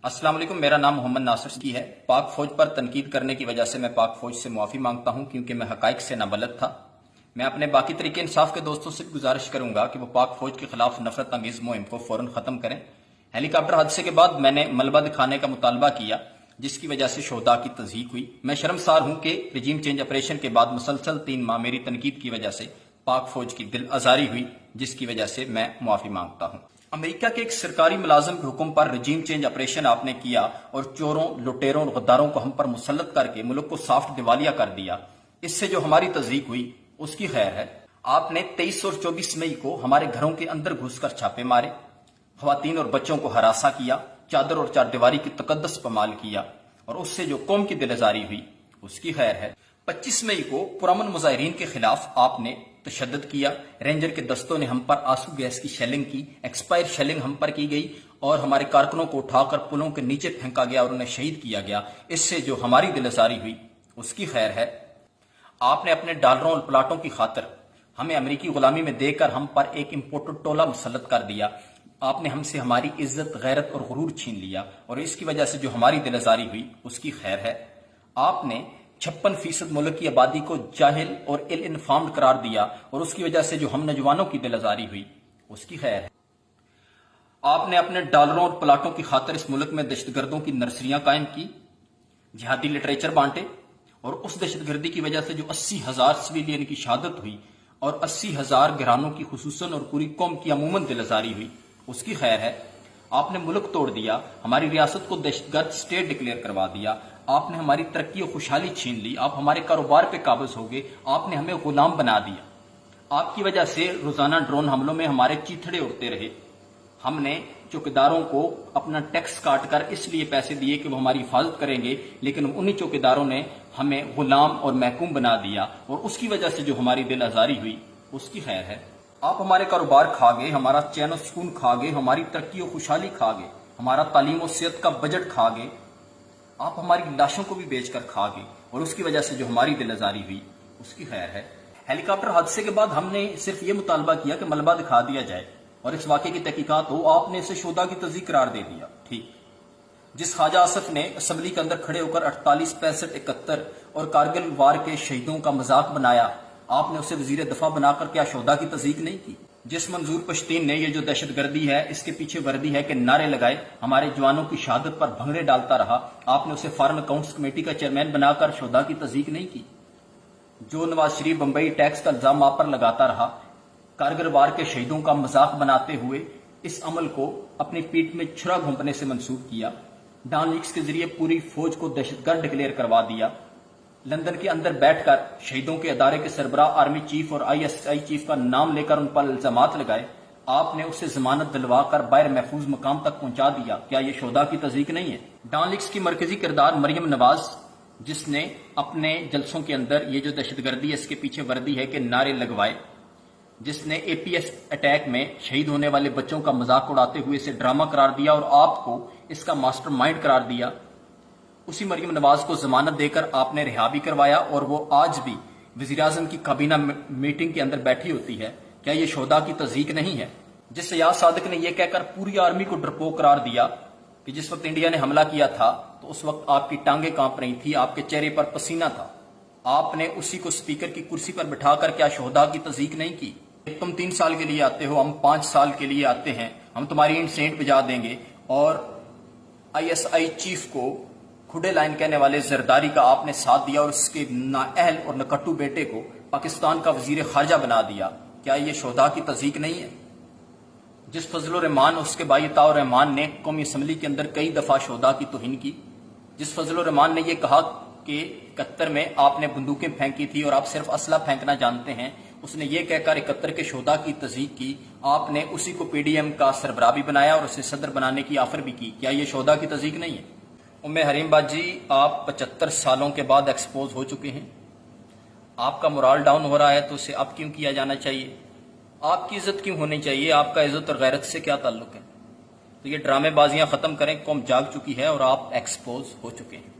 السلام علیکم، میرا نام محمد ناصر کی ہے۔ پاک فوج پر تنقید کرنے کی وجہ سے میں پاک فوج سے معافی مانگتا ہوں کیونکہ میں حقائق سے نابلد تھا۔ میں اپنے باقی طریقے انصاف کے دوستوں سے گزارش کروں گا کہ وہ پاک فوج کے خلاف نفرت انگیز مہم کو فوراً ختم کریں۔ ہیلی کاپٹر حادثے کے بعد میں نے ملبہ دکھانے کا مطالبہ کیا جس کی وجہ سے شہداء کی تضحیک ہوئی۔ میں شرمسار ہوں کہ رجیم چینج آپریشن کے بعد مسلسل 3 ماہ میری تنقید کی وجہ سے پاک فوج کی دل آزاری ہوئی، جس کی وجہ سے میں معافی مانگتا ہوں۔ امریکہ کے ایک سرکاری ملازم کے حکم پر رجیم چینج آپریشن آپ نے کیا اور چوروں، لٹیروں اور غداروں کو ہم پر مسلط کر کے ملک کو سافٹ دیوالیہ کر دیا۔ اس سے جو ہماری تضحیک ہوئی اس کی خیر ہے۔ آپ نے 23 اور 24 مئی کو ہمارے گھروں کے اندر گھس کر چھاپے مارے، خواتین اور بچوں کو ہراساں کیا، چادر اور چاردیواری کی تقدس پامال کیا، اور اس سے جو قوم کی دل آزاری ہوئی اس کی خیر ہے۔ 25 مئی کو پرامن مظاہرین کے خلاف آپ نے تشدد کیا، رینجر کے دستوں نے ہم پر آنسو گیس کی شیلنگ کی، ایکسپائر شیلنگ ہم پر کی گئی اور ہمارے کارکنوں کو اٹھا کر پلوں کے نیچے پھینکا گیا اور انہیں شہید کیا گیا۔ اس سے جو ہماری دل آزاری ہوئی اس کی خیر ہے۔ آپ نے اپنے ڈالروں اور پلاٹوں کی خاطر ہمیں امریکی غلامی میں دے کر ہم پر ایک امپورٹڈ ٹولہ مسلط کر دیا۔ آپ نے ہم سے ہماری عزت، غیرت اور غرور چھین لیا اور اس کی وجہ سے جو ہماری دل آزاری ہوئی اس کی خیر ہے۔ آپ نے 56% ملک کی آبادی کو جاہل اور ill informed قرار دیا اور اس کی وجہ سے جو ہم نوجوانوں کی دل آزاری ہوئی اس کی خیر ہے۔ آپ نے اپنے ڈالروں اور پلاٹوں کی خاطر اس ملک میں دہشت گردوں کی نرسریاں قائم کی، جہادی لٹریچر بانٹے اور اس دہشت گردی کی وجہ سے جو 80,000 سویلین کی شہادت ہوئی اور 80,000 گھرانوں کی خصوصاً اور پوری قوم کی عموماً دل آزاری ہوئی اس کی خیر ہے۔ آپ نے ملک توڑ دیا، ہماری ریاست کو دہشت گرد سٹیٹ ڈکلیئر کروا دیا، آپ نے ہماری ترقی و خوشحالی چھین لی، آپ ہمارے کاروبار پہ قابض ہو گئے، آپ نے ہمیں غلام بنا دیا۔ آپ کی وجہ سے روزانہ ڈرون حملوں میں ہمارے چیتھڑے اڑتے رہے۔ ہم نے چوکیداروں کو اپنا ٹیکس کاٹ کر اس لیے پیسے دیے کہ وہ ہماری حفاظت کریں گے، لیکن انہی چوکیداروں نے ہمیں غلام اور محکوم بنا دیا اور اس کی وجہ سے جو ہماری دل آزاری ہوئی اس کی خیر ہے۔ آپ ہمارے کاروبار کھا گئے، ہمارا چین و سکون کھا گئے، ہماری ترقی و خوشحالی کھا گئے، ہمارا تعلیم و صحت کا بجٹ کھا گئے، آپ ہماری لاشوں کو بھی بیچ کر کھا گئے اور اس کی وجہ سے جو ہماری دل آزاری ہوئی اس کی خیر ہے۔ ہیلی کاپٹر حادثے کے بعد ہم نے صرف یہ مطالبہ کیا کہ ملبہ دکھا دیا جائے اور اس واقعے کی تحقیقات ہو۔ آپ نے اسے شہداء کی تضحیک قرار دے دیا۔ ٹھیک، جس خواجہ آصف نے اسمبلی کے اندر کھڑے ہو کر 48، 65، 71 اور کارگل وار کے شہیدوں کا مذاق بنایا، آپ نے اسے وزیر دفاع بنا کر کیا شہداء کی تضحیک نہیں کی؟ جس منظور پشتین نے یہ جو دہشت گردی ہے اس کے پیچھے وردی ہے کہ نعرے لگائے، ہمارے جوانوں کی شہادت پر بھنگڑے ڈالتا رہا، آپ نے اسے فارن اکاؤنٹس کمیٹی کا چیئرمین بنا کر شہداء کی تضحیک نہیں کی؟ جو نواز شریف بمبئی ٹیکس کا الزام آپ پر لگاتا رہا، کارگل وار کے شہیدوں کا مذاق بناتے ہوئے اس عمل کو اپنی پیٹھ میں چھرا گھونپنے سے منسوب کیا، ڈان لیکس کے ذریعے پوری فوج کو دہشت گرد ڈکلیئر کروا دیا، لندن کے اندر بیٹھ کر شہیدوں کے ادارے کے سربراہ، آرمی چیف اور ISI چیف کا نام لے کر ان پر الزامات لگائے، آپ نے اسے ضمانت دلوا کر باہر محفوظ مقام تک پہنچا دیا۔ کیا یہ شہداء کی تضحیک نہیں ہے؟ ڈان لیکس کی مرکزی کردار مریم نواز، جس نے اپنے جلسوں کے اندر یہ جو دہشت گردی ہے اس کے پیچھے وردی ہے کہ نعرے لگوائے، جس نے APS اٹیک میں شہید ہونے والے بچوں کا مذاق اڑاتے ہوئے اسے ڈرامہ قرار دیا اور آپ کو اس کا ماسٹر مائنڈ قرار دیا، اسی مریم نواز کو ضمانت دے کر آپ نے رہا بھی کروایا اور وہ آج بھی وزیراعظم کی کابینہ میٹنگ کے اندر بیٹھی ہوتی ہے۔ کیا یہ شہداء کی تضحیک نہیں ہے؟ جس سیاض صادق نے یہ کہہ کر پوری آرمی کو ڈرپوک قرار دیا کہ جس وقت انڈیا نے حملہ کیا تھا تو اس وقت آپ کی ٹانگیں کانپ رہی تھی، آپ کے چہرے پر پسینہ تھا، آپ نے اسی کو اسپیکر کی کرسی پر بٹھا کر کیا شہداء کی تضحیک نہیں کی؟ تم 3 سال کے لیے آتے ہو، ہم 5 سال کے لیے آتے ہیں، ہم تمہاری انڈ سینٹ بجا دیں گے، اور ISI چیف کو کھڑے لائن کہنے والے زرداری کا آپ نے ساتھ دیا اور اس کے نااہل اور نکٹو بیٹے کو پاکستان کا وزیر خارجہ بنا دیا۔ کیا یہ شہداء کی تضحیک نہیں ہے؟ جس فضل الرحمان اور اس کے بھائی عطاء الرحمان نے قومی اسمبلی کے اندر کئی دفعہ شہداء کی توہین کی، جس فضل الرحمان نے یہ کہا کہ 71 میں آپ نے بندوقیں پھینکی تھی اور آپ صرف اسلحہ پھینکنا جانتے ہیں، اس نے یہ کہہ کر 71 کے شہداء کی تضحیک کی، آپ نے اسی کو PDM کا سربراہ بھی بنایا اور اسے صدر بنانے کی آفر بھی کی۔ کیا یہ شہداء کی تضحیک نہیں ہے؟ حریم باجی، آپ 75 سالوں کے بعد ایکسپوز ہو چکے ہیں، آپ کا مورال ڈاؤن ہو رہا ہے تو اسے اب کیوں کیا جانا چاہیے؟ آپ کی عزت کیوں ہونی چاہیے؟ آپ کا عزت اور غیرت سے کیا تعلق ہے؟ تو یہ ڈرامے بازیاں ختم کریں، قوم جاگ چکی ہے اور آپ ایکسپوز ہو چکے ہیں۔